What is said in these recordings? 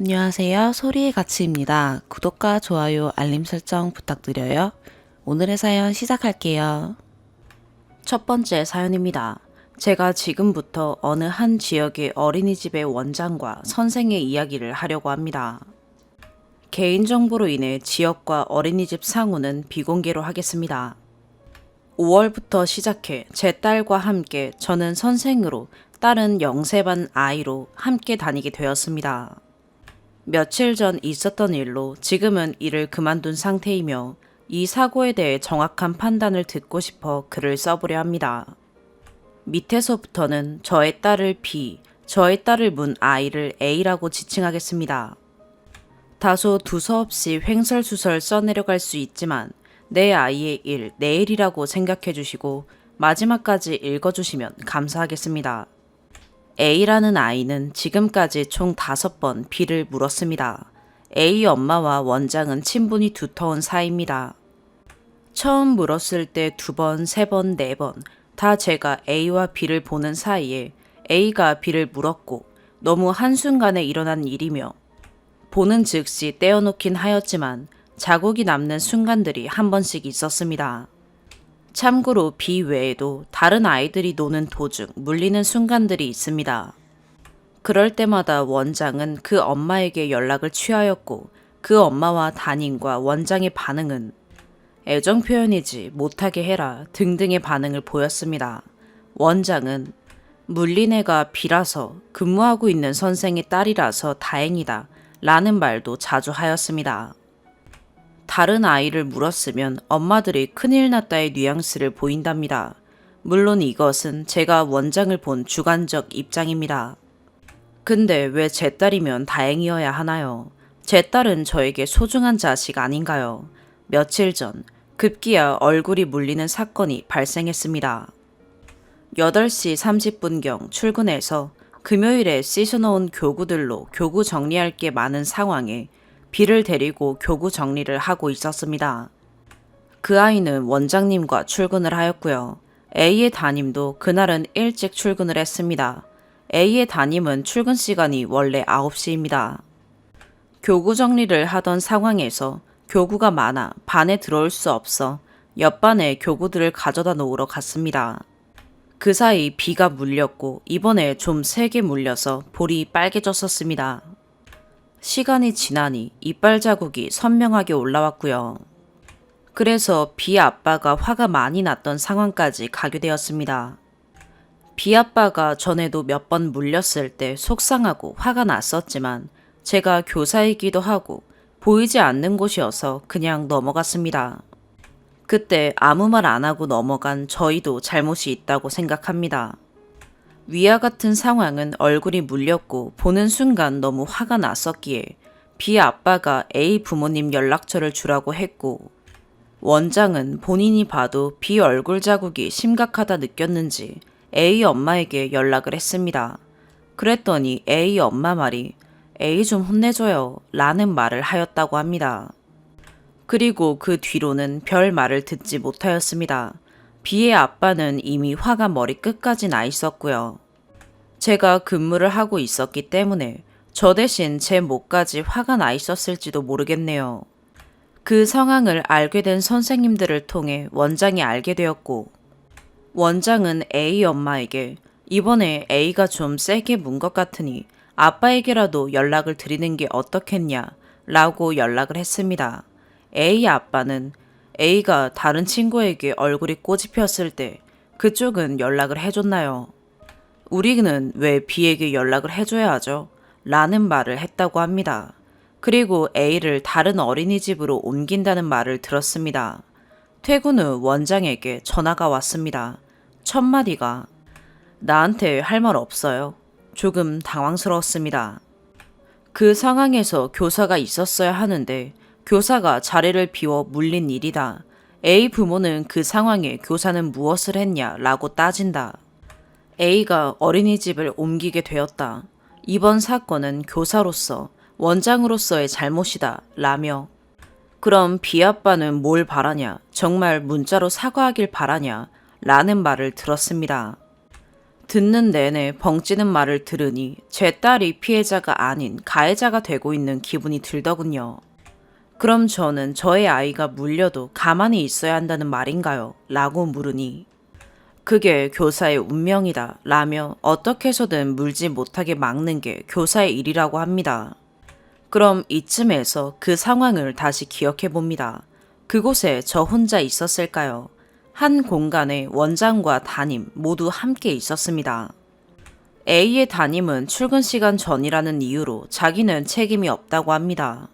안녕하세요. 소리의 가치입니다. 구독과 좋아요, 알림 설정 부탁드려요. 오늘의 사연 시작할게요. 첫 번째 사연입니다. 제가 지금부터 어느 한 지역의 어린이집의 원장과 선생의 이야기를 하려고 합니다. 개인정보로 인해 지역과 어린이집 상호는 비공개로 하겠습니다. 5월부터 시작해 제 딸과 함께 저는 선생으로 딸은 영세반 아이로 함께 다니게 되었습니다. 며칠 전 있었던 일로 지금은 일을 그만둔 상태이며 이 사고에 대해 정확한 판단을 듣고 싶어 글을 써보려 합니다. 밑에서부터는 저의 딸을 B, 저의 딸을 문 아이를 A라고 지칭하겠습니다. 다소 두서없이 횡설수설 써내려갈 수 있지만 내 아이의 일, 내일이라고 생각해 주시고 마지막까지 읽어주시면 감사하겠습니다. A라는 아이는 지금까지 총 5번 B를 물었습니다. A 엄마와 원장은 친분이 두터운 사이입니다. 처음 물었을 때 2번, 3번, 4번 다 제가 A와 B를 보는 사이에 A가 B를 물었고 너무 한순간에 일어난 일이며 보는 즉시 떼어놓긴 하였지만 자국이 남는 순간들이 한 번씩 있었습니다. 참고로 B 외에도 다른 아이들이 노는 도중 물리는 순간들이 있습니다. 그럴 때마다 원장은 그 엄마에게 연락을 취하였고 그 엄마와 담임과 원장의 반응은 애정 표현이지 못하게 해라 등등의 반응을 보였습니다. 원장은 물린 애가 B라서 근무하고 있는 선생의 딸이라서 다행이다 라는 말도 자주 하였습니다. 다른 아이를 물었으면 엄마들이 큰일 났다의 뉘앙스를 보인답니다. 물론 이것은 제가 원장을 본 주관적 입장입니다. 근데 왜 제 딸이면 다행이어야 하나요? 제 딸은 저에게 소중한 자식 아닌가요? 며칠 전 급기야 얼굴이 물리는 사건이 발생했습니다. 8시 30분경 출근해서 금요일에 씻어놓은 교구들로 교구 정리할 게 많은 상황에 B를 데리고 교구 정리를 하고 있었습니다. 그 아이는 원장님과 출근을 하였고요. A의 담임도 그날은 일찍 출근을 했습니다. A의 담임은 출근 시간이 원래 9시입니다. 교구 정리를 하던 상황에서 교구가 많아 반에 들어올 수 없어 옆반에 교구들을 가져다 놓으러 갔습니다. 그 사이 B가 물렸고 이번에 좀 세게 물려서 볼이 빨개졌었습니다. 시간이 지나니 이빨 자국이 선명하게 올라왔고요. 그래서 B 아빠가 화가 많이 났던 상황까지 가게 되었습니다. B 아빠가 전에도 몇 번 물렸을 때 속상하고 화가 났었지만 제가 교사이기도 하고 보이지 않는 곳이어서 그냥 넘어갔습니다. 그때 아무 말 안 하고 넘어간 저희도 잘못이 있다고 생각합니다. 위와 같은 상황은 얼굴이 물렸고 보는 순간 너무 화가 났었기에 B 아빠가 A 부모님 연락처를 주라고 했고 원장은 본인이 봐도 B 얼굴 자국이 심각하다 느꼈는지 A 엄마에게 연락을 했습니다. 그랬더니 A 엄마 말이 A 좀 혼내줘요 라는 말을 하였다고 합니다. 그리고 그 뒤로는 별 말을 듣지 못하였습니다. B의 아빠는 이미 화가 머리 끝까지 나 있었고요. 제가 근무를 하고 있었기 때문에 저 대신 제 목까지 화가 나 있었을지도 모르겠네요. 그 상황을 알게 된 선생님들을 통해 원장이 알게 되었고 원장은 A 엄마에게 이번에 A가 좀 세게 문 것 같으니 아빠에게라도 연락을 드리는 게 어떻겠냐 라고 연락을 했습니다. A 아빠는 A가 다른 친구에게 얼굴이 꼬집혔을 때 그쪽은 연락을 해줬나요? 우리는 왜 B에게 연락을 해줘야 하죠? 라는 말을 했다고 합니다. 그리고 A를 다른 어린이집으로 옮긴다는 말을 들었습니다. 퇴근 후 원장에게 전화가 왔습니다. 첫 마디가 나한테 할 말 없어요. 조금 당황스러웠습니다. 그 상황에서 교사가 있었어야 하는데 교사가 자리를 비워 물린 일이다. A 부모는 그 상황에 교사는 무엇을 했냐 라고 따진다. A가 어린이집을 옮기게 되었다. 이번 사건은 교사로서 원장으로서의 잘못이다 라며 그럼 B 아빠는 뭘 바라냐 정말 문자로 사과하길 바라냐 라는 말을 들었습니다. 듣는 내내 벙찌는 말을 들으니 제 딸이 피해자가 아닌 가해자가 되고 있는 기분이 들더군요. 그럼 저는 저의 아이가 물려도 가만히 있어야 한다는 말인가요? 라고 물으니 그게 교사의 운명이다 라며 어떻게 해서든 물지 못하게 막는 게 교사의 일이라고 합니다. 그럼 이쯤에서 그 상황을 다시 기억해 봅니다. 그곳에 저 혼자 있었을까요? 한 공간에 원장과 담임 모두 함께 있었습니다. A의 담임은 출근 시간 전이라는 이유로 자기는 책임이 없다고 합니다.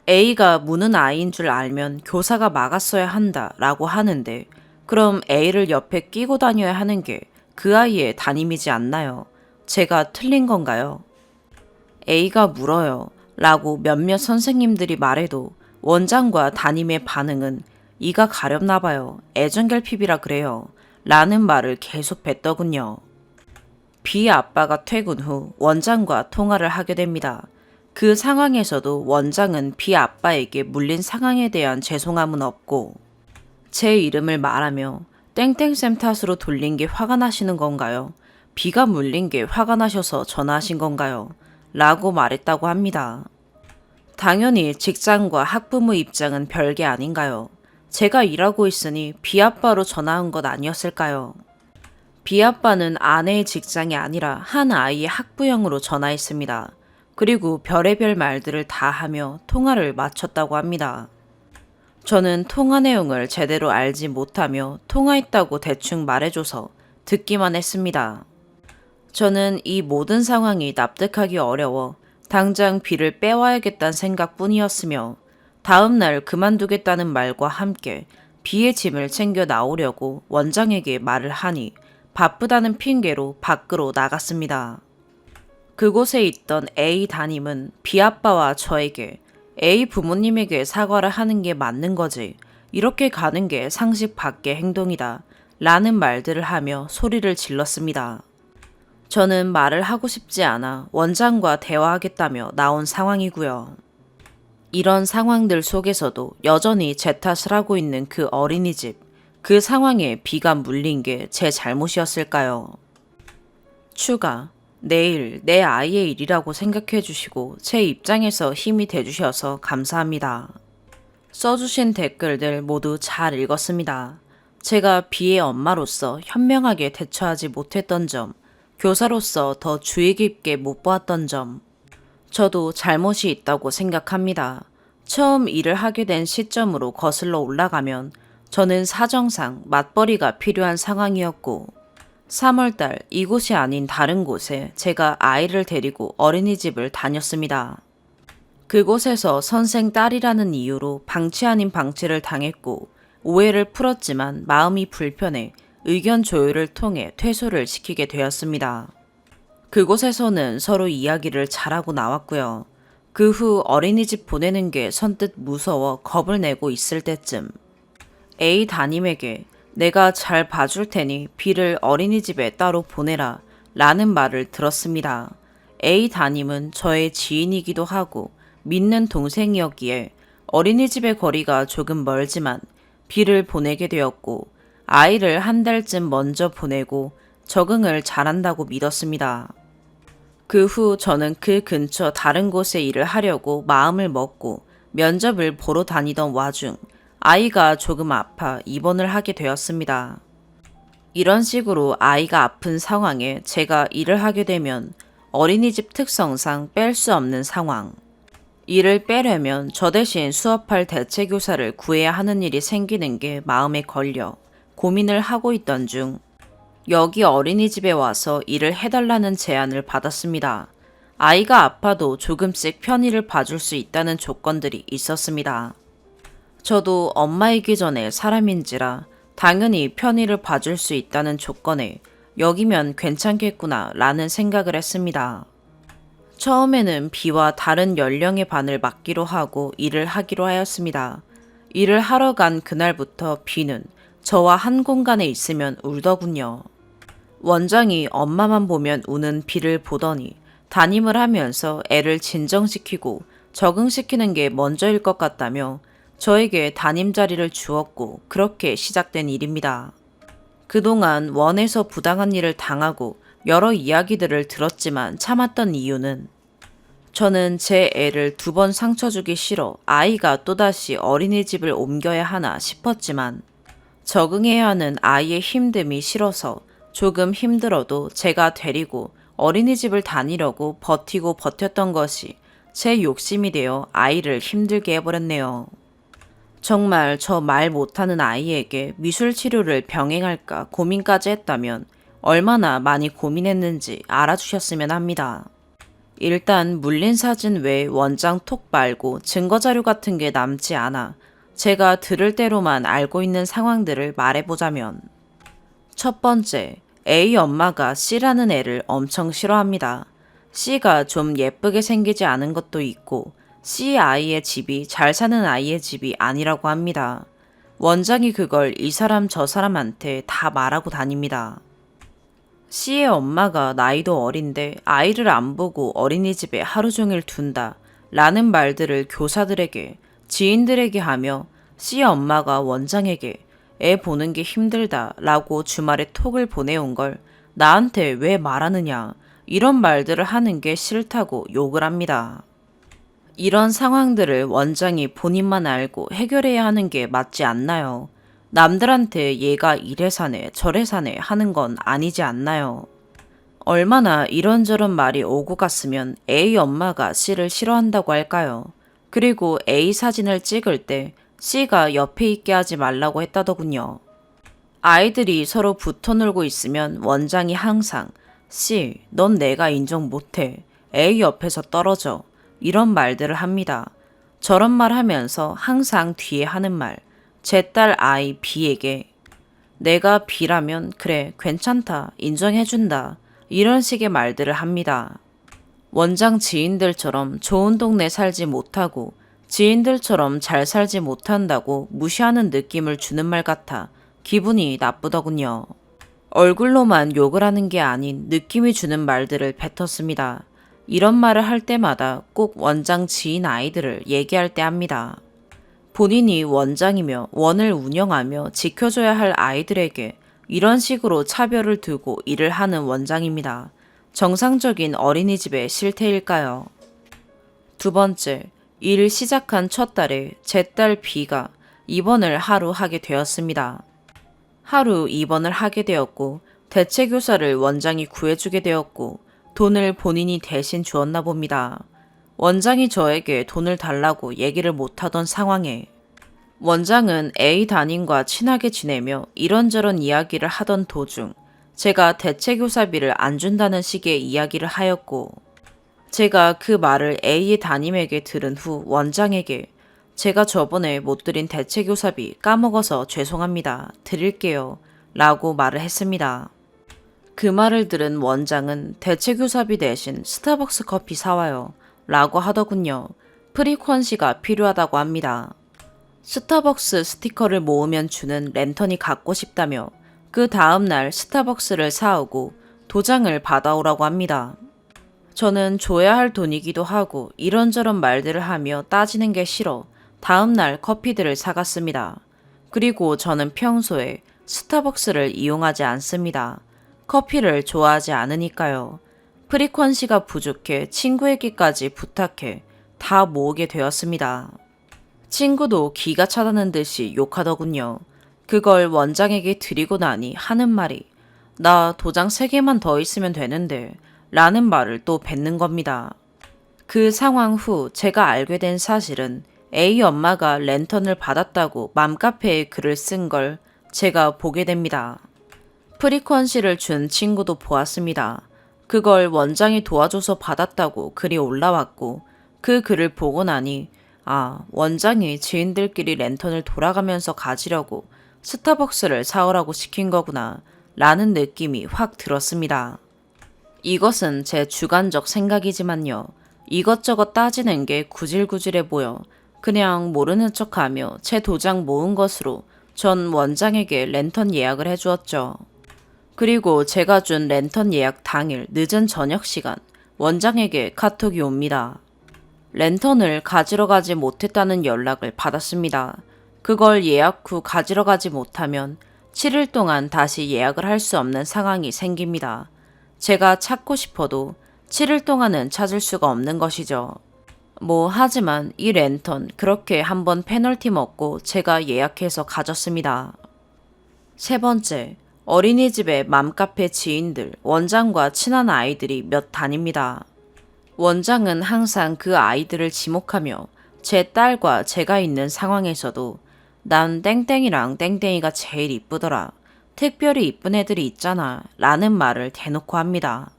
A가 무는 아이인 줄 알면 교사가 막았어야 한다 라고 하는데 그럼 A를 옆에 끼고 다녀야 하는 게 그 아이의 담임이지 않나요? 제가 틀린 건가요? A가 물어요 라고 몇몇 선생님들이 말해도 원장과 담임의 반응은 이가 가렵나 봐요. 애정결핍이라 그래요. 라는 말을 계속 뱉더군요. B 아빠가 퇴근 후 원장과 통화를 하게 됩니다. 그 상황에서도 원장은 B 아빠에게 물린 상황에 대한 죄송함은 없고 제 이름을 말하며 땡땡쌤 탓으로 돌린 게 화가 나시는 건가요? B가 물린 게 화가 나셔서 전화하신 건가요? 라고 말했다고 합니다. 당연히 직장과 학부모 입장은 별개 아닌가요? 제가 일하고 있으니 비아빠로 전화한 것 아니었을까요? 비아빠는 아내의 직장이 아니라 한 아이의 학부형으로 전화했습니다. 그리고 별의별 말들을 다 하며 통화를 마쳤다고 합니다. 저는 통화 내용을 제대로 알지 못하며 통화했다고 대충 말해줘서 듣기만 했습니다. 저는 이 모든 상황이 납득하기 어려워 당장 B를 빼와야겠다는 생각뿐이었으며 다음날 그만두겠다는 말과 함께 B의 짐을 챙겨 나오려고 원장에게 말을 하니 바쁘다는 핑계로 밖으로 나갔습니다. 그곳에 있던 A 담임은 B 아빠와 저에게 A 부모님에게 사과를 하는 게 맞는 거지. 이렇게 가는 게 상식 밖의 행동이다. 라는 말들을 하며 소리를 질렀습니다. 저는 말을 하고 싶지 않아 원장과 대화하겠다며 나온 상황이고요. 이런 상황들 속에서도 여전히 제 탓을 하고 있는 그 어린이집, 그 상황에 B가 물린 게 제 잘못이었을까요? 추가, 내일 내 아이의 일이라고 생각해 주시고 제 입장에서 힘이 돼 주셔서 감사합니다. 써주신 댓글들 모두 잘 읽었습니다. 제가 B의 엄마로서 현명하게 대처하지 못했던 점, 교사로서 더 주의 깊게 못 보았던 점, 저도 잘못이 있다고 생각합니다. 처음 일을 하게 된 시점으로 거슬러 올라가면 저는 사정상 맞벌이가 필요한 상황이었고 3월달 이곳이 아닌 다른 곳에 제가 아이를 데리고 어린이집을 다녔습니다. 그곳에서 선생 딸이라는 이유로 방치 아닌 방치를 당했고 오해를 풀었지만 마음이 불편해 의견 조율을 통해 퇴소를 시키게 되었습니다. 그곳에서는 서로 이야기를 잘하고 나왔고요. 그 후 어린이집 보내는 게 선뜻 무서워 겁을 내고 있을 때쯤 A 담임에게 내가 잘 봐줄 테니 B를 어린이집에 따로 보내라 라는 말을 들었습니다. A 담임은 저의 지인이기도 하고 믿는 동생이었기에 어린이집의 거리가 조금 멀지만 B를 보내게 되었고 아이를 한 달쯤 먼저 보내고 적응을 잘한다고 믿었습니다. 그 후 저는 그 근처 다른 곳에 일을 하려고 마음을 먹고 면접을 보러 다니던 와중 아이가 조금 아파 입원을 하게 되었습니다. 이런 식으로 아이가 아픈 상황에 제가 일을 하게 되면 어린이집 특성상 뺄 수 없는 상황. 일을 빼려면 저 대신 수업할 대체교사를 구해야 하는 일이 생기는 게 마음에 걸려 고민을 하고 있던 중 여기 어린이집에 와서 일을 해달라는 제안을 받았습니다. 아이가 아파도 조금씩 편의를 봐줄 수 있다는 조건들이 있었습니다. 저도 엄마이기 전에 사람인지라 당연히 편의를 봐줄 수 있다는 조건에 여기면 괜찮겠구나 라는 생각을 했습니다. 처음에는 B와 다른 연령의 반을 맡기로 하고 일을 하기로 하였습니다. 일을 하러 간 그날부터 B는 저와 한 공간에 있으면 울더군요. 원장이 엄마만 보면 우는 B를 보더니 담임을 하면서 애를 진정시키고 적응시키는 게 먼저일 것 같다며 저에게 담임 자리를 주었고 그렇게 시작된 일입니다. 그동안 원에서 부당한 일을 당하고 여러 이야기들을 들었지만 참았던 이유는 저는 제 애를 2번 상처 주기 싫어 아이가 또다시 어린이집을 옮겨야 하나 싶었지만 적응해야 하는 아이의 힘듦이 싫어서 조금 힘들어도 제가 데리고 어린이집을 다니려고 버티고 버텼던 것이 제 욕심이 되어 아이를 힘들게 해버렸네요. 정말 저 말 못하는 아이에게 미술 치료를 병행할까 고민까지 했다면 얼마나 많이 고민했는지 알아주셨으면 합니다. 일단 물린 사진 외에 원장 톡 말고 증거자료 같은 게 남지 않아 제가 들을 대로만 알고 있는 상황들을 말해보자면 첫 번째, A 엄마가 C라는 애를 엄청 싫어합니다. C가 좀 예쁘게 생기지 않은 것도 있고 C 아이의 집이 잘 사는 아이의 집이 아니라고 합니다. 원장이 그걸 이 사람 저 사람한테 다 말하고 다닙니다. C의 엄마가 나이도 어린데 아이를 안 보고 어린이집에 하루 종일 둔다 라는 말들을 교사들에게, 지인들에게 하며 C의 엄마가 원장에게 애 보는 게 힘들다 라고 주말에 톡을 보내온 걸 나한테 왜 말하느냐 이런 말들을 하는 게 싫다고 욕을 합니다. 이런 상황들을 원장이 본인만 알고 해결해야 하는 게 맞지 않나요? 남들한테 얘가 이래 사네 저래 사네 하는 건 아니지 않나요? 얼마나 이런저런 말이 오고 갔으면 A 엄마가 C를 싫어한다고 할까요? 그리고 A 사진을 찍을 때 C가 옆에 있게 하지 말라고 했다더군요. 아이들이 서로 붙어 놀고 있으면 원장이 항상 C, 넌 내가 인정 못해. A 옆에서 떨어져. 이런 말들을 합니다. 저런 말 하면서 항상 뒤에 하는 말, 제 딸 아이 B에게 내가 B라면 그래 괜찮다 인정해준다 이런 식의 말들을 합니다. 원장 지인들처럼 좋은 동네 살지 못하고 지인들처럼 잘 살지 못한다고 무시하는 느낌을 주는 말 같아 기분이 나쁘더군요. 얼굴로만 욕을 하는 게 아닌 느낌이 주는 말들을 뱉었습니다. 이런 말을 할 때마다 꼭 원장 지인 아이들을 얘기할 때 합니다. 본인이 원장이며 원을 운영하며 지켜줘야 할 아이들에게 이런 식으로 차별을 두고 일을 하는 원장입니다. 정상적인 어린이집의 실태일까요? 두 번째, 일 시작한 첫 달에 제 딸 B가 입원을 하루 하게 되었습니다. 하루 입원을 하게 되었고 대체교사를 원장이 구해주게 되었고 돈을 본인이 대신 주었나 봅니다. 원장이 저에게 돈을 달라고 얘기를 못하던 상황에 원장은 A 담임과 친하게 지내며 이런저런 이야기를 하던 도중 제가 대체교사비를 안 준다는 식의 이야기를 하였고 제가 그 말을 A의 담임에게 들은 후 원장에게 제가 저번에 못 드린 대체교사비 까먹어서 죄송합니다. 드릴게요. 라고 말을 했습니다. 그 말을 들은 원장은 대체교사비 대신 스타벅스 커피 사와요. 라고 하더군요. 프리퀀시가 필요하다고 합니다. 스타벅스 스티커를 모으면 주는 랜턴이 갖고 싶다며 그 다음날 스타벅스를 사오고 도장을 받아오라고 합니다. 저는 줘야 할 돈이기도 하고 이런저런 말들을 하며 따지는 게 싫어 다음날 커피들을 사갔습니다. 그리고 저는 평소에 스타벅스를 이용하지 않습니다. 커피를 좋아하지 않으니까요. 프리퀀시가 부족해 친구에게까지 부탁해 다 모으게 되었습니다. 친구도 기가 차다는 듯이 욕하더군요. 그걸 원장에게 드리고 나니 하는 말이 나 도장 3개만 더 있으면 되는데 라는 말을 또 뱉는 겁니다. 그 상황 후 제가 알게 된 사실은 A 엄마가 랜턴을 받았다고 맘카페에 글을 쓴 걸 제가 보게 됩니다. 프리퀀시를 준 친구도 보았습니다. 그걸 원장이 도와줘서 받았다고 글이 올라왔고 그 글을 보고 나니 원장이 지인들끼리 랜턴을 돌아가면서 가지려고 스타벅스를 사오라고 시킨 거구나 라는 느낌이 확 들었습니다. 이것은 제 주관적 생각이지만요. 이것저것 따지는 게 구질구질해 보여 그냥 모르는 척하며 제 도장 모은 것으로 전 원장에게 랜턴 예약을 해주었죠. 그리고 제가 준 랜턴 예약 당일 늦은 저녁 시간 원장에게 카톡이 옵니다. 랜턴을 가지러 가지 못했다는 연락을 받았습니다. 그걸 예약 후 가지러 가지 못하면 7일 동안 다시 예약을 할 수 없는 상황이 생깁니다. 제가 찾고 싶어도 7일 동안은 찾을 수가 없는 것이죠. 하지만 이 랜턴 그렇게 한번 페널티 먹고 제가 예약해서 가졌습니다. 세 번째, 어린이집의 맘카페 지인들, 원장과 친한 아이들이 몇 다닙니다. 원장은 항상 그 아이들을 지목하며 제 딸과 제가 있는 상황에서도 난 땡땡이랑 땡땡이가 제일 이쁘더라. 특별히 이쁜 애들이 있잖아. 라는 말을 대놓고 합니다.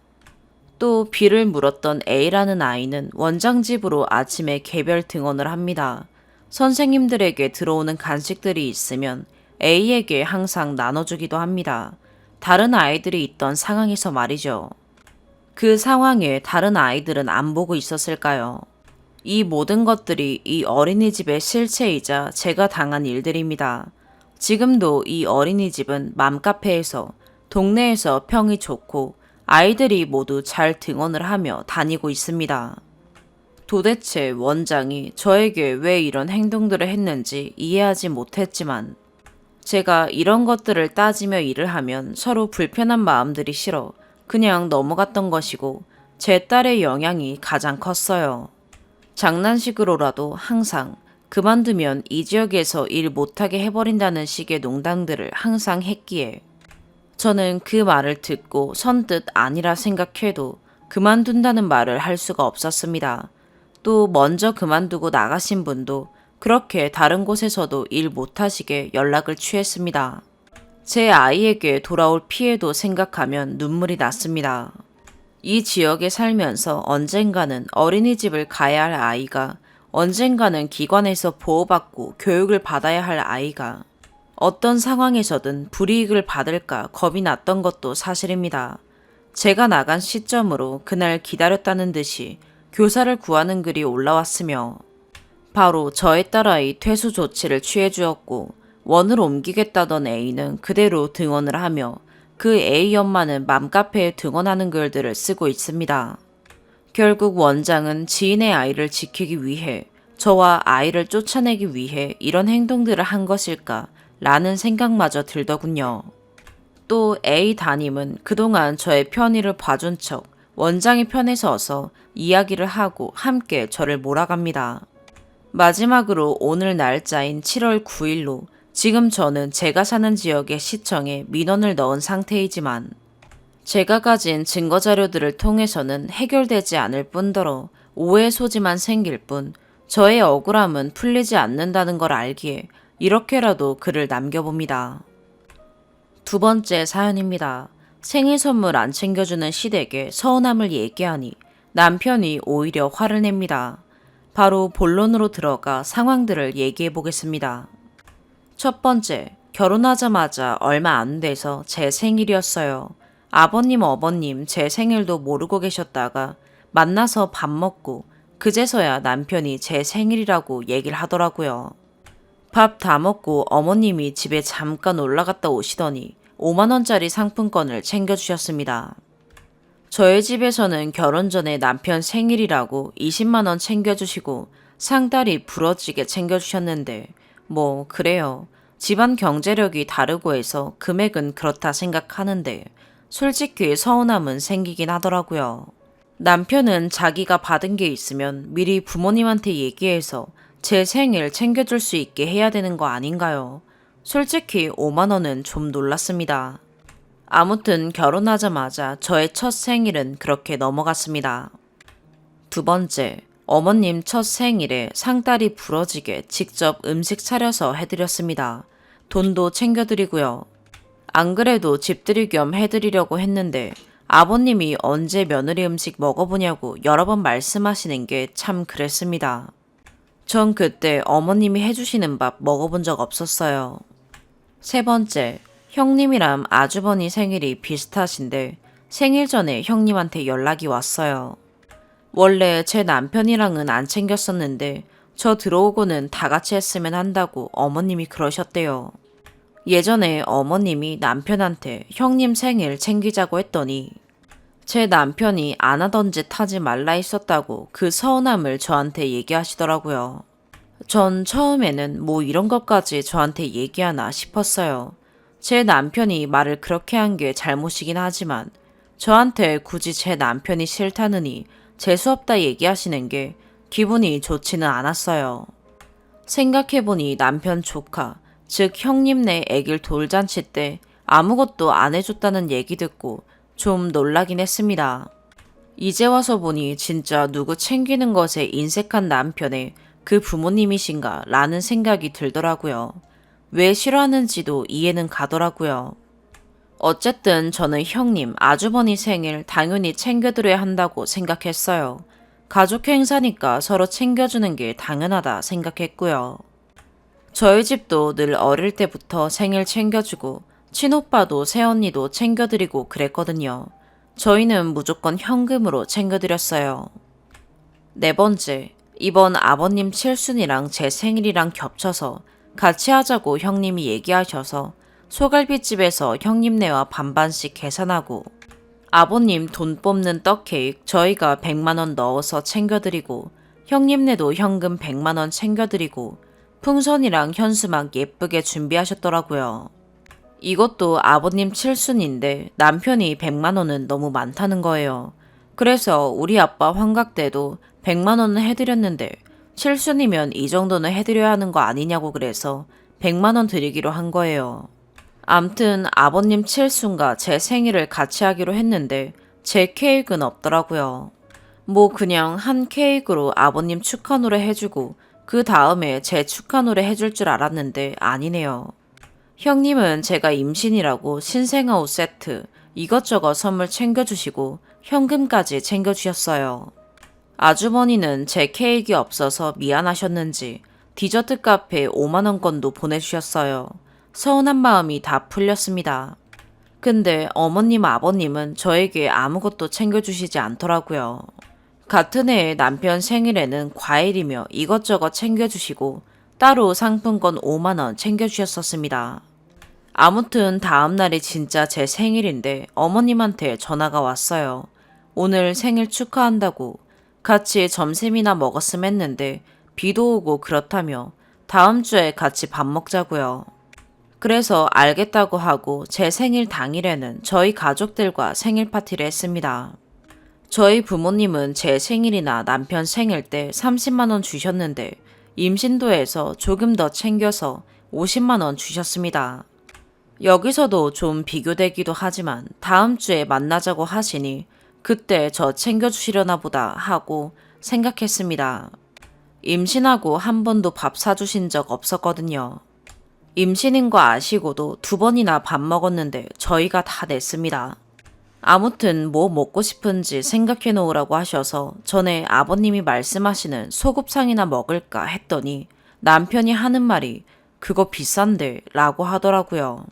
또 비를 물었던 A라는 아이는 원장 집으로 아침에 개별 등원을 합니다. 선생님들에게 들어오는 간식들이 있으면 A에게 항상 나눠주기도 합니다. 다른 아이들이 있던 상황에서 말이죠. 그 상황에 다른 아이들은 안 보고 있었을까요? 이 모든 것들이 이 어린이집의 실체이자 제가 당한 일들입니다. 지금도 이 어린이집은 맘카페에서 동네에서 평이 좋고 아이들이 모두 잘 등원을 하며 다니고 있습니다. 도대체 원장이 저에게 왜 이런 행동들을 했는지 이해하지 못했지만 제가 이런 것들을 따지며 일을 하면 서로 불편한 마음들이 싫어 그냥 넘어갔던 것이고 제 딸의 영향이 가장 컸어요. 장난식으로라도 항상 그만두면 이 지역에서 일 못하게 해버린다는 식의 농담들을 항상 했기에 저는 그 말을 듣고 선뜻 아니라 생각해도 그만둔다는 말을 할 수가 없었습니다. 또 먼저 그만두고 나가신 분도 그렇게 다른 곳에서도 일 못하시게 연락을 취했습니다. 제 아이에게 돌아올 피해도 생각하면 눈물이 났습니다. 이 지역에 살면서 언젠가는 어린이집을 가야 할 아이가, 언젠가는 기관에서 보호받고 교육을 받아야 할 아이가 어떤 상황에서든 불이익을 받을까 겁이 났던 것도 사실입니다. 제가 나간 시점으로 그날 기다렸다는 듯이 교사를 구하는 글이 올라왔으며 바로 저의 딸아이 퇴소 조치를 취해주었고 원을 옮기겠다던 A는 그대로 등원을 하며 그 A 엄마는 맘카페에 등원하는 글들을 쓰고 있습니다. 결국 원장은 지인의 아이를 지키기 위해 저와 아이를 쫓아내기 위해 이런 행동들을 한 것일까 라는 생각마저 들더군요. 또 A 담임은 그동안 저의 편의를 봐준 척 원장의 편에 서서 이야기를 하고 함께 저를 몰아갑니다. 마지막으로 오늘 날짜인 7월 9일로 지금 저는 제가 사는 지역의 시청에 민원을 넣은 상태이지만 제가 가진 증거자료들을 통해서는 해결되지 않을 뿐더러 오해의 소지만 생길 뿐 저의 억울함은 풀리지 않는다는 걸 알기에 이렇게라도 글을 남겨봅니다. 두 번째 사연입니다. 생일 선물 안 챙겨주는 시댁에 서운함을 얘기하니 남편이 오히려 화를 냅니다. 바로 본론으로 들어가 상황들을 얘기해 보겠습니다. 첫 번째, 결혼하자마자 얼마 안 돼서 제 생일이었어요. 아버님, 어머님 제 생일도 모르고 계셨다가 만나서 밥 먹고 그제서야 남편이 제 생일이라고 얘기를 하더라고요. 밥 다 먹고 어머님이 집에 잠깐 올라갔다 오시더니 5만원짜리 상품권을 챙겨주셨습니다. 저희 집에서는 결혼 전에 남편 생일이라고 20만원 챙겨주시고 상다리 부러지게 챙겨주셨는데 그래요. 집안 경제력이 다르고 해서 금액은 그렇다 생각하는데 솔직히 서운함은 생기긴 하더라고요. 남편은 자기가 받은 게 있으면 미리 부모님한테 얘기해서 제 생일 챙겨줄 수 있게 해야 되는 거 아닌가요? 솔직히 5만원은 좀 놀랐습니다. 아무튼 결혼하자마자 저의 첫 생일은 그렇게 넘어갔습니다. 두 번째, 어머님 첫 생일에 상다리 부러지게 직접 음식 차려서 해드렸습니다. 돈도 챙겨드리고요. 안 그래도 집들이 겸 해드리려고 했는데 아버님이 언제 며느리 음식 먹어보냐고 여러 번 말씀하시는 게 참 그랬습니다. 전 그때 어머님이 해주시는 밥 먹어본 적 없었어요. 세 번째, 형님이랑 아주버니 생일이 비슷하신데 생일 전에 형님한테 연락이 왔어요. 원래 제 남편이랑은 안 챙겼었는데 저 들어오고는 다 같이 했으면 한다고 어머님이 그러셨대요. 예전에 어머님이 남편한테 형님 생일 챙기자고 했더니 제 남편이 안 하던 짓 하지 말라 했었다고 그 서운함을 저한테 얘기하시더라고요. 전 처음에는 이런 것까지 저한테 얘기하나 싶었어요. 제 남편이 말을 그렇게 한 게 잘못이긴 하지만 저한테 굳이 제 남편이 싫다느니 재수없다 얘기하시는 게 기분이 좋지는 않았어요. 생각해보니 남편 조카, 즉 형님네 애길 돌잔치 때 아무것도 안 해줬다는 얘기 듣고 좀 놀라긴 했습니다. 이제 와서 보니 진짜 누구 챙기는 것에 인색한 남편의 그 부모님이신가 라는 생각이 들더라고요. 왜 싫어하는지도 이해는 가더라고요. 어쨌든 저는 형님, 아주버니 생일 당연히 챙겨드려야 한다고 생각했어요. 가족 행사니까 서로 챙겨주는 게 당연하다 생각했고요. 저희 집도 늘 어릴 때부터 생일 챙겨주고 친오빠도 새언니도 챙겨드리고 그랬거든요. 저희는 무조건 현금으로 챙겨드렸어요. 네 번째, 이번 아버님 칠순이랑 제 생일이랑 겹쳐서 같이 하자고 형님이 얘기하셔서 소갈비집에서 형님네와 반반씩 계산하고 아버님 돈 뽑는 떡 케이크 저희가 100만원 넣어서 챙겨드리고 형님네도 현금 100만원 챙겨드리고 풍선이랑 현수막 예쁘게 준비하셨더라고요. 이것도 아버님 칠순인데 남편이 100만원은 너무 많다는 거예요. 그래서 우리 아빠 환갑 때도 100만원은 해드렸는데 칠순이면 이 정도는 해드려야 하는 거 아니냐고 그래서 100만원 드리기로 한 거예요. 암튼 아버님 칠순과 제 생일을 같이 하기로 했는데 제 케이크는 없더라고요. 뭐 그냥 한 케이크로 아버님 축하 노래 해주고 그 다음에 제 축하 노래 해줄 줄 알았는데 아니네요. 형님은 제가 임신이라고 신생아 옷 세트 이것저것 선물 챙겨주시고 현금까지 챙겨주셨어요. 아주머니는 제 케이크 없어서 미안하셨는지 디저트 카페 5만원권도 보내주셨어요. 서운한 마음이 다 풀렸습니다. 근데 어머님 아버님은 저에게 아무것도 챙겨주시지 않더라고요. 같은 해에 남편 생일에는 과일이며 이것저것 챙겨주시고 따로 상품권 5만원 챙겨주셨었습니다. 아무튼 다음날이 진짜 제 생일인데 어머님한테 전화가 왔어요. 오늘 생일 축하한다고 같이 점심이나 먹었음 했는데 비도 오고 그렇다며 다음 주에 같이 밥 먹자고요. 그래서 알겠다고 하고 제 생일 당일에는 저희 가족들과 생일 파티를 했습니다. 저희 부모님은 제 생일이나 남편 생일 때 30만원 주셨는데 임신도에서 조금 더 챙겨서 50만원 주셨습니다. 여기서도 좀 비교되기도 하지만 다음 주에 만나자고 하시니 그때 저 챙겨주시려나 보다 하고 생각했습니다. 임신하고 한 번도 밥 사주신 적 없었거든요. 임신인 거 아시고도 2번이나 밥 먹었는데 저희가 다 냈습니다. 아무튼 뭐 먹고 싶은지 생각해 놓으라고 하셔서 전에 아버님이 말씀하시는 소곱창이나 먹을까 했더니 남편이 하는 말이 그거 비싼데 라고 하더라고요.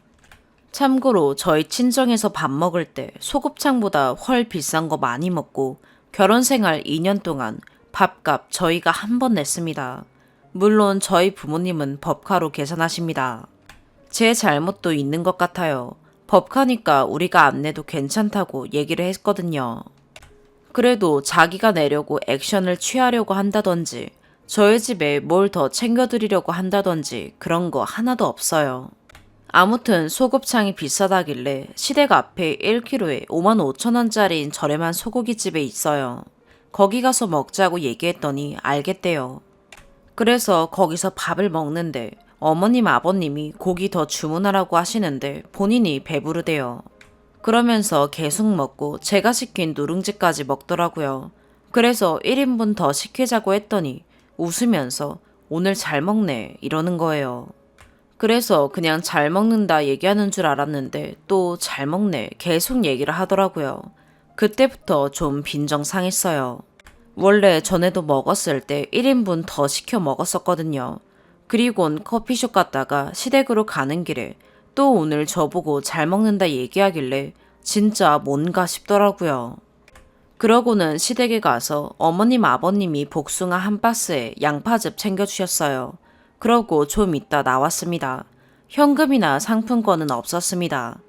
참고로 저희 친정에서 밥 먹을 때 소곱창보다 훨 비싼 거 많이 먹고 결혼생활 2년 동안 밥값 저희가 한 번 냈습니다. 물론 저희 부모님은 법카로 계산하십니다. 제 잘못도 있는 것 같아요. 법카니까 우리가 안 내도 괜찮다고 얘기를 했거든요. 그래도 자기가 내려고 액션을 취하려고 한다든지 저희 집에 뭘 더 챙겨드리려고 한다든지 그런 거 하나도 없어요. 아무튼 소곱창이 비싸다길래 시댁 앞에 1kg에 55,000원짜리인 저렴한 소고기집에 있어요. 거기 가서 먹자고 얘기했더니 알겠대요. 그래서 거기서 밥을 먹는데 어머님 아버님이 고기 더 주문하라고 하시는데 본인이 배부르대요. 그러면서 계속 먹고 제가 시킨 누룽지까지 먹더라고요. 그래서 1인분 더 시키자고 했더니 웃으면서 오늘 잘 먹네 이러는 거예요. 그래서 그냥 잘 먹는다 얘기하는 줄 알았는데 또 잘 먹네 계속 얘기를 하더라고요. 그때부터 좀 빈정상했어요. 원래 전에도 먹었을 때 1인분 더 시켜 먹었었거든요. 그리곤 커피숍 갔다가 시댁으로 가는 길에 또 오늘 저보고 잘 먹는다 얘기하길래 진짜 뭔가 싶더라고요. 그러고는 시댁에 가서 어머님 아버님이 복숭아 한 박스에 양파즙 챙겨주셨어요. 그러고 좀 있다 나왔습니다. 현금이나 상품권은 없었습니다.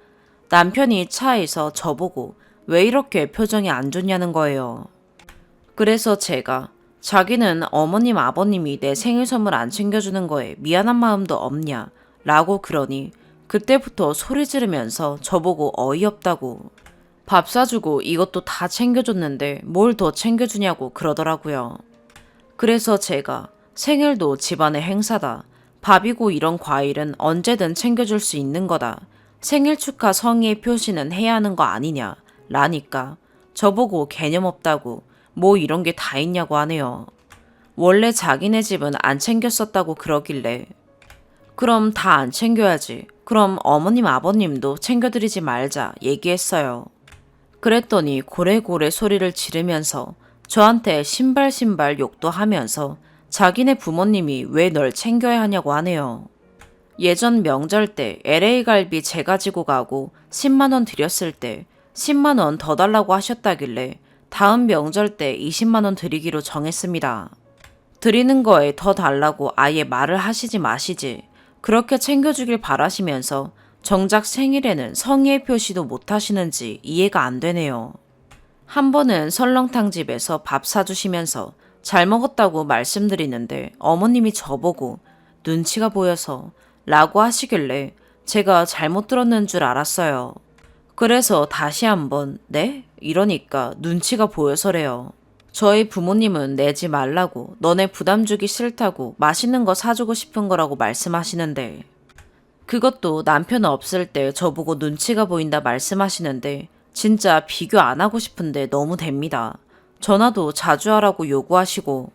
남편이 차에서 저보고 왜 이렇게 표정이 안 좋냐는 거예요. 그래서 제가 자기는 어머님 아버님이 내 생일 선물 안 챙겨주는 거에 미안한 마음도 없냐 라고 그러니 그때부터 소리 지르면서 저보고 어이없다고, 밥 사주고 이것도 다 챙겨줬는데 뭘 더 챙겨주냐고 그러더라고요. 그래서 제가 생일도 집안의 행사다. 밥이고 이런 과일은 언제든 챙겨줄 수 있는 거다. 생일 축하 성의의 표시는 해야 하는 거 아니냐 라니까 저보고 개념 없다고 뭐 이런 게 다 있냐고 하네요. 원래 자기네 집은 안 챙겼었다고 그러길래 그럼 다 안 챙겨야지. 그럼 어머님 아버님도 챙겨드리지 말자 얘기했어요. 그랬더니 고래고래 소리를 지르면서 저한테 신발 욕도 하면서 자기네 부모님이 왜 널 챙겨야 하냐고 하네요. 예전 명절 때 LA 갈비 제가 지고 가고 10만 원 드렸을 때 10만 원 더 달라고 하셨다길래 다음 명절 때 20만 원 드리기로 정했습니다. 드리는 거에 더 달라고 아예 말을 하시지 마시지. 그렇게 챙겨주길 바라시면서 정작 생일에는 성의의 표시도 못 하시는지 이해가 안 되네요. 한 번은 설렁탕 집에서 밥 사주시면서 잘 먹었다고 말씀드리는데 어머님이 저보고 눈치가 보여서 라고 하시길래 제가 잘못 들었는 줄 알았어요. 그래서 다시 한번 네? 이러니까 눈치가 보여서래요. 저희 부모님은 내지 말라고 너네 부담 주기 싫다고 맛있는 거 사주고 싶은 거라고 말씀하시는데 그것도 남편 없을 때 저보고 눈치가 보인다 말씀하시는데 진짜 비교 안 하고 싶은데 너무 됩니다. 전화도 자주 하라고 요구하시고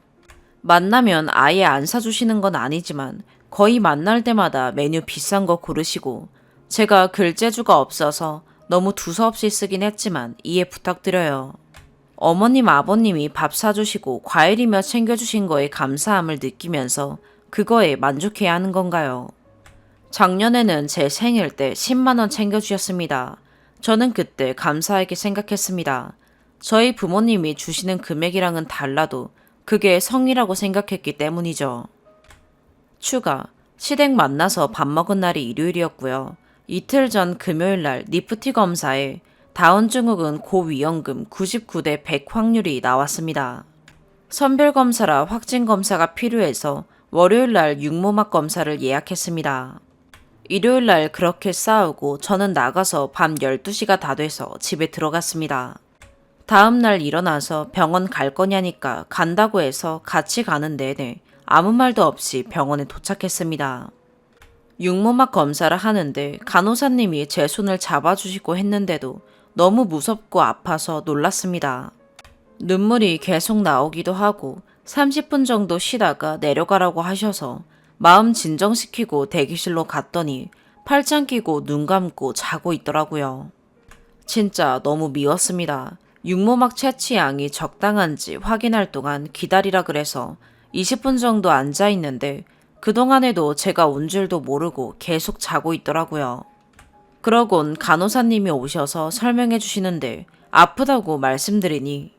만나면 아예 안 사주시는 건 아니지만 거의 만날 때마다 메뉴 비싼 거 고르시고 제가 글재주가 없어서 너무 두서없이 쓰긴 했지만 이해 부탁드려요. 어머님 아버님이 밥 사주시고 과일이며 챙겨주신 거에 감사함을 느끼면서 그거에 만족해야 하는 건가요? 작년에는 제 생일 때 10만 원 챙겨주셨습니다. 저는 그때 감사하게 생각했습니다. 저희 부모님이 주시는 금액이랑은 달라도 그게 성이라고 생각했기 때문이죠. 추가, 시댁 만나서 밥 먹은 날이 일요일이었고요. 이틀 전 금요일 날 니프티 검사에 다운증후군 고위험금 99대 100 확률이 나왔습니다. 선별검사라 확진검사가 필요해서 월요일 날 육모막 검사를 예약했습니다. 일요일 날 그렇게 싸우고 저는 나가서 밤 12시가 다 돼서 집에 들어갔습니다. 다음 날 일어나서 병원 갈 거냐니까 간다고 해서 같이 가는 내내 아무 말도 없이 병원에 도착했습니다. 육모막 검사를 하는데 간호사님이 제 손을 잡아주시고 했는데도 너무 무섭고 아파서 놀랐습니다. 눈물이 계속 나오기도 하고 30분 정도 쉬다가 내려가라고 하셔서 마음 진정시키고 대기실로 갔더니 팔짱 끼고 눈 감고 자고 있더라고요. 진짜 너무 미웠습니다. 육모막 채취양이 적당한지 확인할 동안 기다리라 그래서 20분 정도 앉아 있는데 그동안에도 제가 온 줄도 모르고 계속 자고 있더라고요. 그러곤 간호사님이 오셔서 설명해 주시는데 아프다고 말씀드리니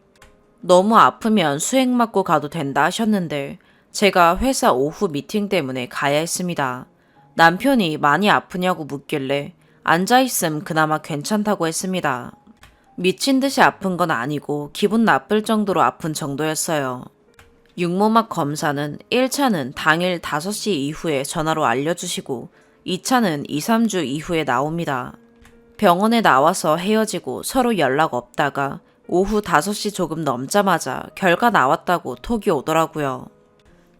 너무 아프면 수액 맞고 가도 된다 하셨는데 제가 회사 오후 미팅 때문에 가야 했습니다. 남편이 많이 아프냐고 묻길래 앉아있음 그나마 괜찮다고 했습니다. 미친 듯이 아픈 건 아니고 기분 나쁠 정도로 아픈 정도였어요. 육모막 검사는 1차는 당일 5시 이후에 전화로 알려주시고 2차는 2, 3주 이후에 나옵니다. 병원에 나와서 헤어지고 서로 연락 없다가 오후 5시 조금 넘자마자 결과 나왔다고 톡이 오더라고요.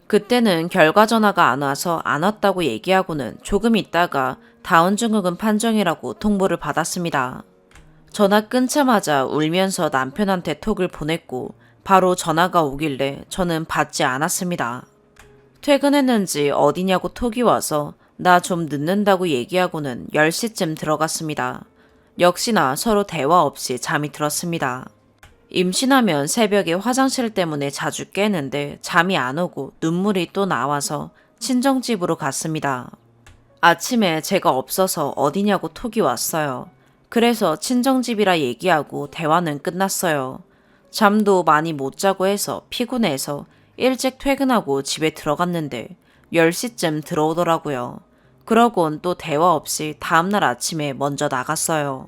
그때는 결과 전화가 안 와서 안 왔다고 얘기하고는 조금 있다가 다운증후군 판정이라고 통보를 받았습니다. 전화 끊자마자 울면서 남편한테 톡을 보냈고 바로 전화가 오길래 저는 받지 않았습니다. 퇴근했는지 어디냐고 톡이 와서 나 좀 늦는다고 얘기하고는 10시쯤 들어갔습니다. 역시나 서로 대화 없이 잠이 들었습니다. 임신하면 새벽에 화장실 때문에 자주 깨는데 잠이 안 오고 눈물이 또 나와서 친정집으로 갔습니다. 아침에 제가 없어서 어디냐고 톡이 왔어요. 그래서 친정집이라 얘기하고 대화는 끝났어요. 잠도 많이 못 자고 해서 피곤해서 일찍 퇴근하고 집에 들어갔는데 10시쯤 들어오더라고요. 그러곤 또 대화 없이 다음날 아침에 먼저 나갔어요.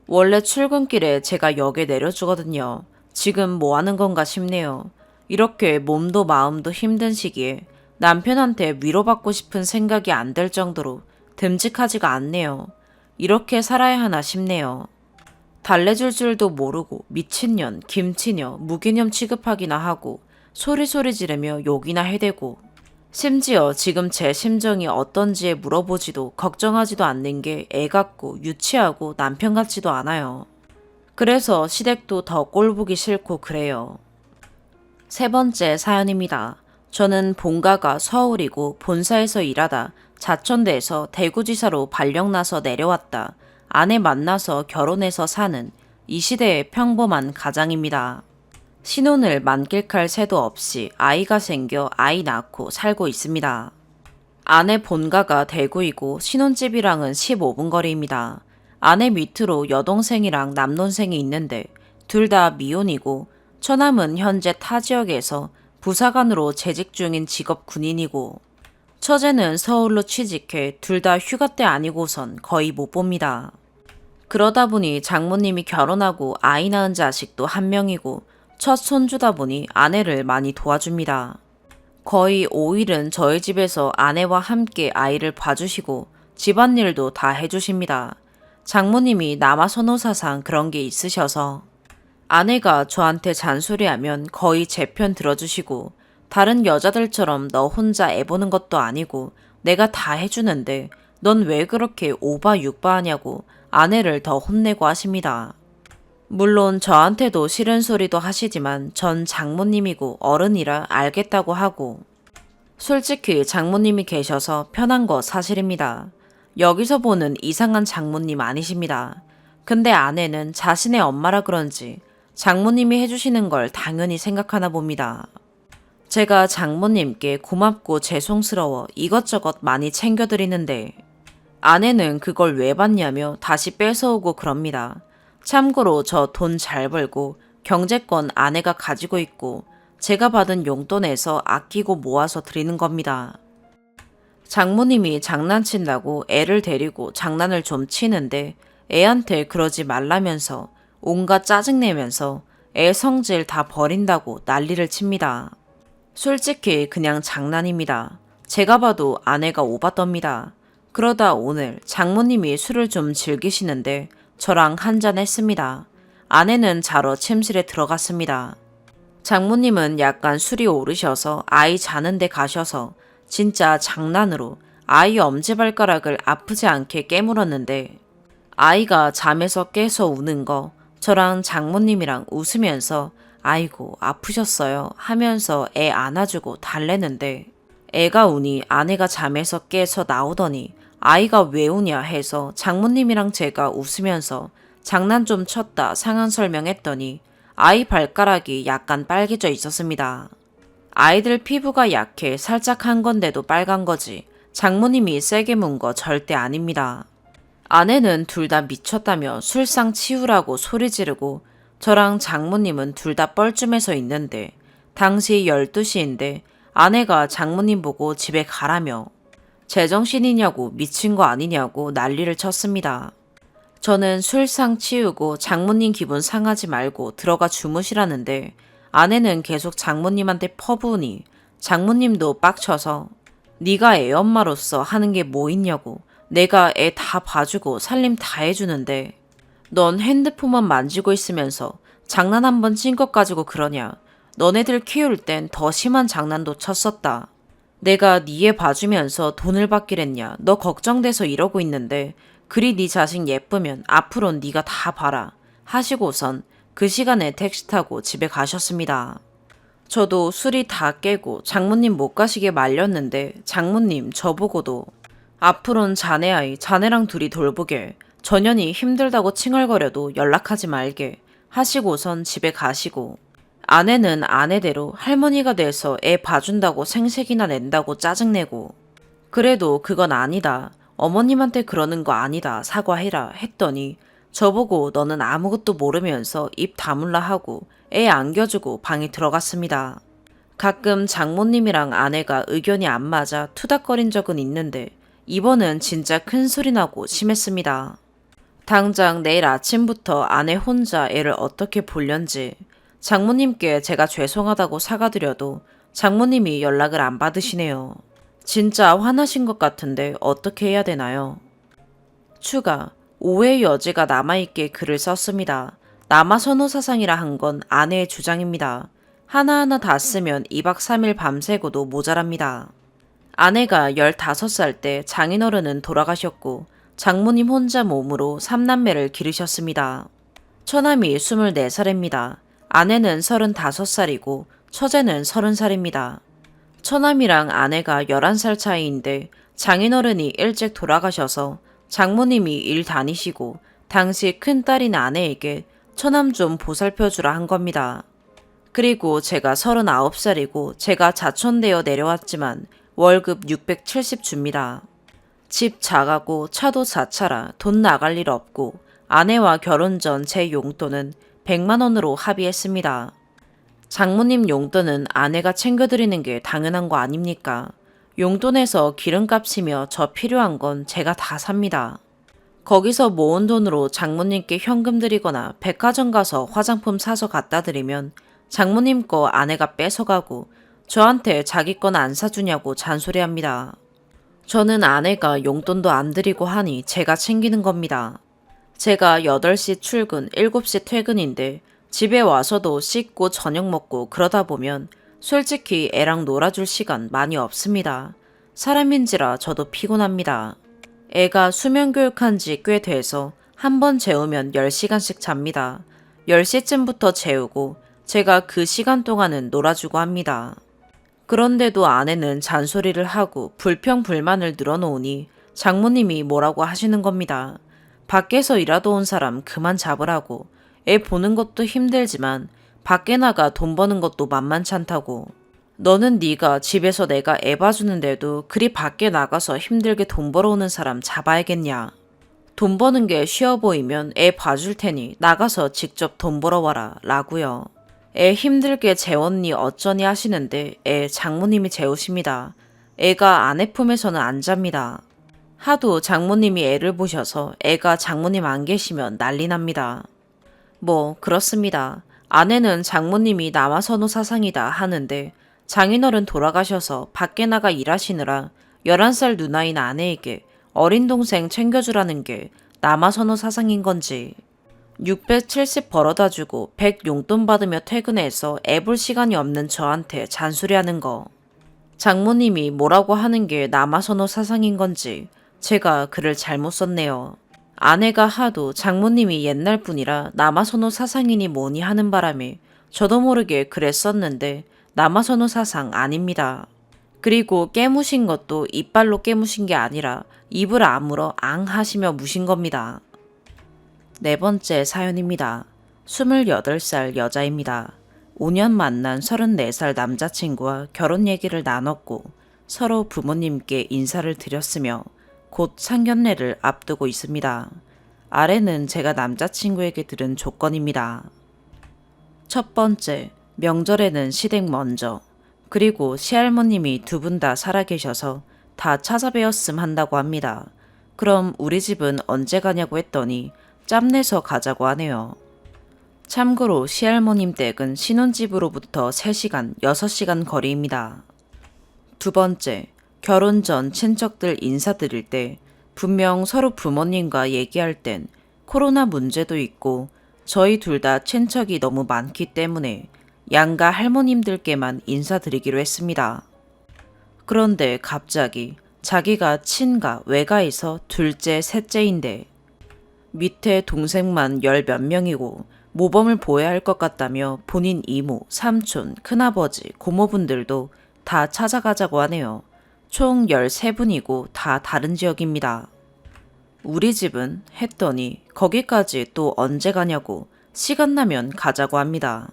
원래 출근길에 제가 역에 내려주거든요. 지금 뭐 하는 건가 싶네요. 이렇게 몸도 마음도 힘든 시기에 남편한테 위로받고 싶은 생각이 안 들 정도로 듬직하지가 않네요. 이렇게 살아야 하나 싶네요. 달래줄 줄도 모르고 미친년, 김치녀, 무개념 취급하기나 하고 소리소리 지르며 욕이나 해대고 심지어 지금 제 심정이 어떤지에 물어보지도 걱정하지도 않는 게 애 같고 유치하고 남편 같지도 않아요. 그래서 시댁도 더 꼴보기 싫고 그래요. 세 번째 사연입니다. 저는 본가가 서울이고 본사에서 일하다 자천돼서 대구지사로 발령 나서 내려왔다. 아내 만나서 결혼해서 사는 이 시대의 평범한 가장입니다. 신혼을 만끽할 새도 없이 아이가 생겨 아이 낳고 살고 있습니다. 아내 본가가 대구이고 신혼집이랑은 15분 거리입니다. 아내 밑으로 여동생이랑 남동생이 있는데 둘 다 미혼이고 처남은 현재 타 지역에서 부사관으로 재직 중인 직업 군인이고 처제는 서울로 취직해 둘 다 휴가 때 아니고선 거의 못 봅니다. 그러다 보니 장모님이 결혼하고 아이 낳은 자식도 한 명이고 첫 손주다 보니 아내를 많이 도와줍니다. 거의 5일은 저희 집에서 아내와 함께 아이를 봐주시고 집안일도 다 해주십니다. 장모님이 남아선호사상 그런 게 있으셔서 아내가 저한테 잔소리하면 거의 제 편 들어주시고 다른 여자들처럼 너 혼자 애 보는 것도 아니고 내가 다 해주는데 넌 왜 그렇게 오바육바하냐고 아내를 더 혼내고 하십니다. 물론 저한테도 싫은 소리도 하시지만 전 장모님이고 어른이라 알겠다고 하고 솔직히 장모님이 계셔서 편한 거 사실입니다. 여기서 보는 이상한 장모님 아니십니다. 근데 아내는 자신의 엄마라 그런지 장모님이 해주시는 걸 당연히 생각하나 봅니다. 제가 장모님께 고맙고 죄송스러워 이것저것 많이 챙겨드리는데 아내는 그걸 왜 받냐며 다시 뺏어오고 그럽니다. 참고로 저 돈 잘 벌고 경제권 아내가 가지고 있고 제가 받은 용돈에서 아끼고 모아서 드리는 겁니다. 장모님이 장난친다고 애를 데리고 장난을 좀 치는데 애한테 그러지 말라면서 온갖 짜증내면서 애 성질 다 버린다고 난리를 칩니다. 솔직히 그냥 장난입니다. 제가 봐도 아내가 오바떱니다. 그러다 오늘 장모님이 술을 좀 즐기시는데 저랑 한잔 했습니다. 아내는 자러 침실에 들어갔습니다. 장모님은 약간 술이 오르셔서 아이 자는데 가셔서 진짜 장난으로 아이 엄지발가락을 아프지 않게 깨물었는데 아이가 잠에서 깨서 우는 거 저랑 장모님이랑 웃으면서 아이고 아프셨어요 하면서 애 안아주고 달래는데 애가 우니 아내가 잠에서 깨서 나오더니 아이가 왜 우냐 해서 장모님이랑 제가 웃으면서 장난 좀 쳤다 상황 설명했더니 아이 발가락이 약간 빨개져 있었습니다. 아이들 피부가 약해 살짝 한 건데도 빨간 거지 장모님이 세게 문 거 절대 아닙니다. 아내는 둘 다 미쳤다며 술상 치우라고 소리 지르고 저랑 장모님은 둘 다 뻘쭘해서 있는데 당시 12시인데 아내가 장모님 보고 집에 가라며 제정신이냐고 미친 거 아니냐고 난리를 쳤습니다. 저는 술상 치우고 장모님 기분 상하지 말고 들어가 주무시라는데 아내는 계속 장모님한테 퍼부으니 장모님도 빡쳐서 네가 애 엄마로서 하는 게 뭐 있냐고 내가 애 다 봐주고 살림 다 해주는데 넌 핸드폰만 만지고 있으면서 장난 한 번 친 것 가지고 그러냐. 너네들 키울 땐 더 심한 장난도 쳤었다. 내가 네 애 봐주면서 돈을 받기랬냐. 너 걱정돼서 이러고 있는데 그리 네 자식 예쁘면 앞으론 네가 다 봐라. 하시고선 그 시간에 택시 타고 집에 가셨습니다. 저도 술이 다 깨고 장모님 못 가시게 말렸는데 장모님 저보고도 앞으론 자네 아이 자네랑 둘이 돌보게 전현이 힘들다고 칭얼거려도 연락하지 말게 하시고선 집에 가시고 아내는 아내대로 할머니가 돼서 애 봐준다고 생색이나 낸다고 짜증내고 그래도 그건 아니다. 어머님한테 그러는 거 아니다. 사과해라 했더니 저보고 너는 아무것도 모르면서 입 다물라 하고 애 안겨주고 방에 들어갔습니다. 가끔 장모님이랑 아내가 의견이 안 맞아 투닥거린 적은 있는데 이번은 진짜 큰 소리 나고 심했습니다. 당장 내일 아침부터 아내 혼자 애를 어떻게 볼련지 장모님께 제가 죄송하다고 사과드려도 장모님이 연락을 안 받으시네요. 진짜 화나신 것 같은데 어떻게 해야 되나요? 추가, 오해의 여지가 남아있게 글을 썼습니다. 남아 선호 사상이라 한 건 아내의 주장입니다. 하나하나 다 쓰면 2박 3일 밤새고도 모자랍니다. 아내가 15살 때 장인어른은 돌아가셨고 장모님 혼자 몸으로 3남매를 기르셨습니다. 처남이 24살입니다. 아내는 35살이고 처제는 30살입니다. 처남이랑 아내가 11살 차이인데 장인어른이 일찍 돌아가셔서 장모님이 일 다니시고 당시 큰딸인 아내에게 처남 좀 보살펴주라 한 겁니다. 그리고 제가 39살이고 제가 자촌되어 내려왔지만 월급 670 줍니다. 집 작아고 차도 4차라 돈 나갈 일 없고 아내와 결혼 전 제 용돈은 100만 원으로 합의했습니다. 장모님 용돈은 아내가 챙겨드리는 게 당연한 거 아닙니까? 용돈에서 기름값이며 저 필요한 건 제가 다 삽니다. 거기서 모은 돈으로 장모님께 현금 드리거나 백화점 가서 화장품 사서 갖다 드리면 장모님 거 아내가 뺏어가고 저한테 자기 건 안 사주냐고 잔소리합니다. 저는 아내가 용돈도 안 드리고 하니 제가 챙기는 겁니다. 제가 8시 출근, 7시 퇴근인데 집에 와서도 씻고 저녁 먹고 그러다 보면 솔직히 애랑 놀아줄 시간 많이 없습니다. 사람인지라 저도 피곤합니다. 애가 수면 교육한 지 꽤 돼서 한 번 재우면 10시간씩 잡니다. 10시쯤부터 재우고 제가 그 시간 동안은 놀아주고 합니다. 그런데도 아내는 잔소리를 하고 불평불만을 늘어놓으니 장모님이 뭐라고 하시는 겁니다. 밖에서 일하러 온 사람 그만 잡으라고. 애 보는 것도 힘들지만 밖에 나가 돈 버는 것도 만만치 않다고. 너는 네가 집에서 내가 애 봐주는데도 그리 밖에 나가서 힘들게 돈 벌어오는 사람 잡아야겠냐. 돈 버는 게 쉬워 보이면 애 봐줄 테니 나가서 직접 돈 벌어와라 라고요. 애 힘들게 재웠니 어쩌니 하시는데 애 장모님이 재우십니다. 애가 아내 품에서는 안 잡니다. 하도 장모님이 애를 보셔서 애가 장모님 안 계시면 난리 납니다. 뭐 그렇습니다. 아내는 장모님이 남아선호 사상이다 하는데 장인어른 돌아가셔서 밖에 나가 일하시느라 11살 누나인 아내에게 어린 동생 챙겨주라는 게 남아선호 사상인 건지 670 벌어다 주고 100 용돈 받으며 퇴근해서 애 볼 시간이 없는 저한테 잔소리하는 거. 장모님이 뭐라고 하는 게 남아선호 사상인 건지 제가 글을 잘못 썼네요. 아내가 하도 장모님이 옛날 분이라 남아선호 사상이니 뭐니 하는 바람에 저도 모르게 글을 썼는데 남아선호 사상 아닙니다. 그리고 깨무신 것도 이빨로 깨무신 게 아니라 입을 아물어 앙 하시며 무신 겁니다. 네 번째 사연입니다. 28살 여자입니다. 5년 만난 34살 남자친구와 결혼 얘기를 나눴고 서로 부모님께 인사를 드렸으며 곧 상견례를 앞두고 있습니다. 아래는 제가 남자친구에게 들은 조건입니다. 첫 번째, 명절에는 시댁 먼저, 그리고 시할머님이 두 분 다 살아계셔서 다 찾아뵈었음 한다고 합니다. 그럼 우리 집은 언제 가냐고 했더니 짬내서 가자고 하네요. 참고로 시할머님 댁은 신혼집으로부터 3시간, 6시간 거리입니다. 두 번째, 결혼 전 친척들 인사드릴 때 분명 서로 부모님과 얘기할 땐 코로나 문제도 있고 저희 둘 다 친척이 너무 많기 때문에 양가 할머님들께만 인사드리기로 했습니다. 그런데 갑자기 자기가 친가, 외가에서 둘째, 셋째인데 밑에 동생만 10 몇 명이고 모범을 보여야 할 것 같다며 본인 이모, 삼촌, 큰아버지, 고모분들도 다 찾아가자고 하네요. 총 13분이고 다 다른 지역입니다. 우리 집은 했더니 거기까지 또 언제 가냐고 시간 나면 가자고 합니다.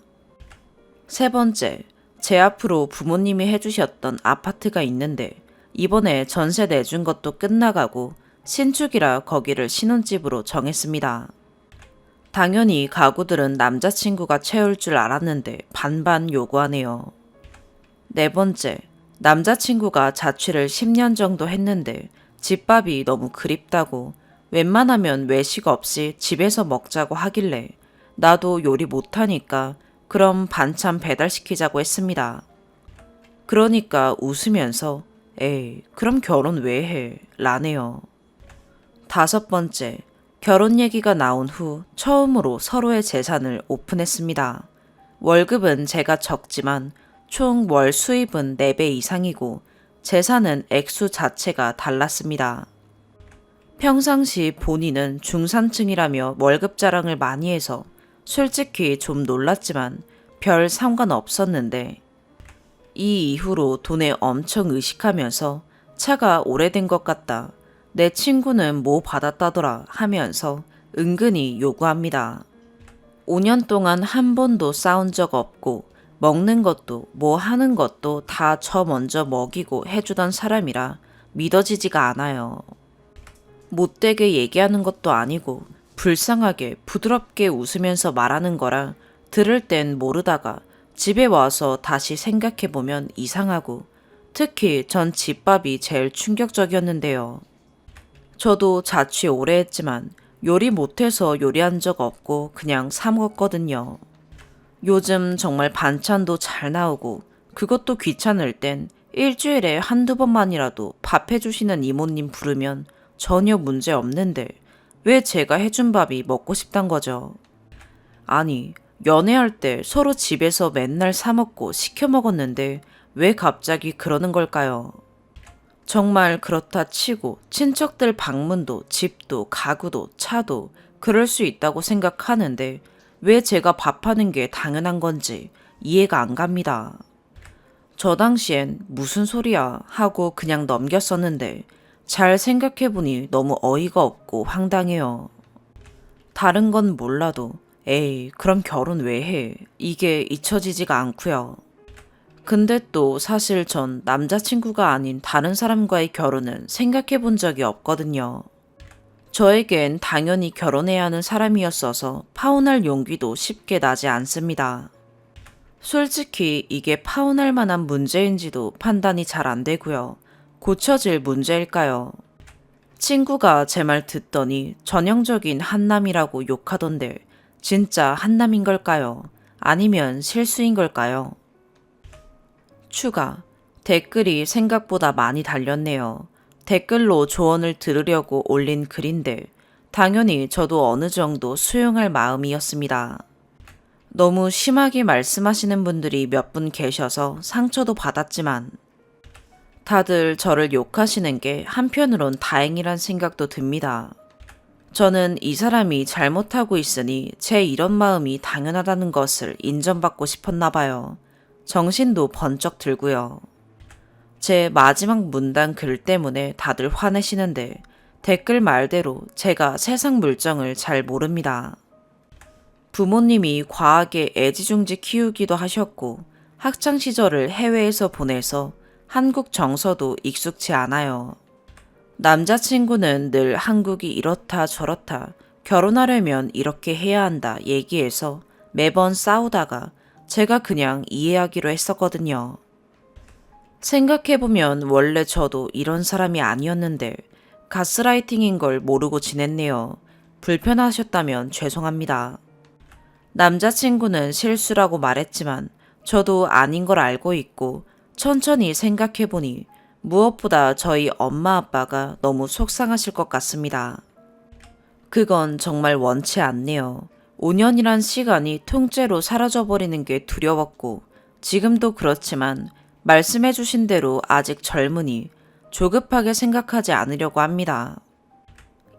세 번째, 제 앞으로 부모님이 해주셨던 아파트가 있는데 이번에 전세 내준 것도 끝나가고 신축이라 거기를 신혼집으로 정했습니다. 당연히 가구들은 남자친구가 채울 줄 알았는데 반반 요구하네요. 네 번째, 남자친구가 자취를 10년 정도 했는데 집밥이 너무 그립다고 웬만하면 외식 없이 집에서 먹자고 하길래 나도 요리 못하니까 그럼 반찬 배달시키자고 했습니다. 그러니까 웃으면서 에이, 그럼 결혼 왜 해? 라네요. 5번째, 결혼 얘기가 나온 후 처음으로 서로의 재산을 오픈했습니다. 월급은 제가 적지만 총 월 수입은 4배 이상이고 재산은 액수 자체가 달랐습니다. 평상시 본인은 중산층이라며 월급 자랑을 많이 해서 솔직히 좀 놀랐지만 별 상관없었는데 이 이후로 돈에 엄청 의식하면서 차가 오래된 것 같다. 내 친구는 뭐 받았다더라 하면서 은근히 요구합니다. 5년 동안 한 번도 싸운 적 없고 먹는 것도 뭐 하는 것도 다 저 먼저 먹이고 해주던 사람이라 믿어지지가 않아요. 못되게 얘기하는 것도 아니고 불쌍하게 부드럽게 웃으면서 말하는 거라 들을 땐 모르다가 집에 와서 다시 생각해보면 이상하고 특히 전 집밥이 제일 충격적이었는데요. 저도 자취 오래 했지만 요리 못해서 요리한 적 없고 그냥 사 먹었거든요. 요즘 정말 반찬도 잘 나오고 그것도 귀찮을 땐 일주일에 한두 번만이라도 밥 해주시는 이모님 부르면 전혀 문제 없는데 왜 제가 해준 밥이 먹고 싶단 거죠? 아니, 연애할 때 서로 집에서 맨날 사 먹고 시켜 먹었는데 왜 갑자기 그러는 걸까요? 정말 그렇다 치고 친척들 방문도 집도 가구도 차도 그럴 수 있다고 생각하는데 왜 제가 밥하는 게 당연한 건지 이해가 안 갑니다. 저 당시엔 무슨 소리야 하고 그냥 넘겼었는데 잘 생각해보니 너무 어이가 없고 황당해요. 다른 건 몰라도 에이, 그럼 결혼 왜 해? 이게 잊혀지지가 않고요. 근데 또 사실 전 남자친구가 아닌 다른 사람과의 결혼은 생각해 본 적이 없거든요. 저에겐 당연히 결혼해야 하는 사람이었어서 파혼할 용기도 쉽게 나지 않습니다. 솔직히 이게 파혼할 만한 문제인지도 판단이 잘 안 되고요. 고쳐질 문제일까요? 친구가 제 말 듣더니 전형적인 한남이라고 욕하던데 진짜 한남인 걸까요? 아니면 실수인 걸까요? 추가. 댓글이 생각보다 많이 달렸네요. 댓글로 조언을 들으려고 올린 글인데 당연히 저도 어느 정도 수용할 마음이었습니다. 너무 심하게 말씀하시는 분들이 몇 분 계셔서 상처도 받았지만 다들 저를 욕하시는 게 한편으론 다행이란 생각도 듭니다. 저는 이 사람이 잘못하고 있으니 제 이런 마음이 당연하다는 것을 인정받고 싶었나 봐요. 정신도 번쩍 들고요. 제 마지막 문단 글 때문에 다들 화내시는데 댓글 말대로 제가 세상 물정을 잘 모릅니다. 부모님이 과하게 애지중지 키우기도 하셨고 학창시절을 해외에서 보내서 한국 정서도 익숙치 않아요. 남자친구는 늘 한국이 이렇다 저렇다 결혼하려면 이렇게 해야 한다 얘기해서 매번 싸우다가 제가 그냥 이해하기로 했었거든요. 생각해보면 원래 저도 이런 사람이 아니었는데 가스라이팅인 걸 모르고 지냈네요. 불편하셨다면 죄송합니다. 남자친구는 실수라고 말했지만 저도 아닌 걸 알고 있고 천천히 생각해보니 무엇보다 저희 엄마 아빠가 너무 속상하실 것 같습니다. 그건 정말 원치 않네요. 5년이란 시간이 통째로 사라져버리는 게 두려웠고 지금도 그렇지만 말씀해주신 대로 아직 젊으니 조급하게 생각하지 않으려고 합니다.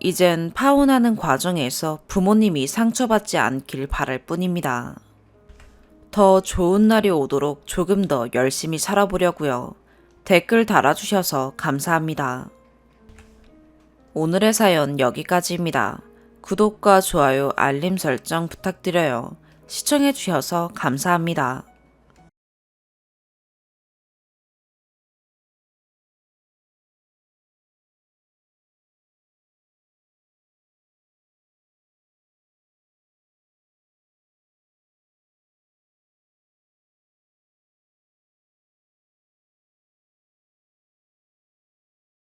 이젠 파혼하는 과정에서 부모님이 상처받지 않길 바랄 뿐입니다. 더 좋은 날이 오도록 조금 더 열심히 살아보려고요. 댓글 달아주셔서 감사합니다. 오늘의 사연 여기까지입니다. 구독과 좋아요, 알림 설정 부탁드려요. 시청해주셔서 감사합니다.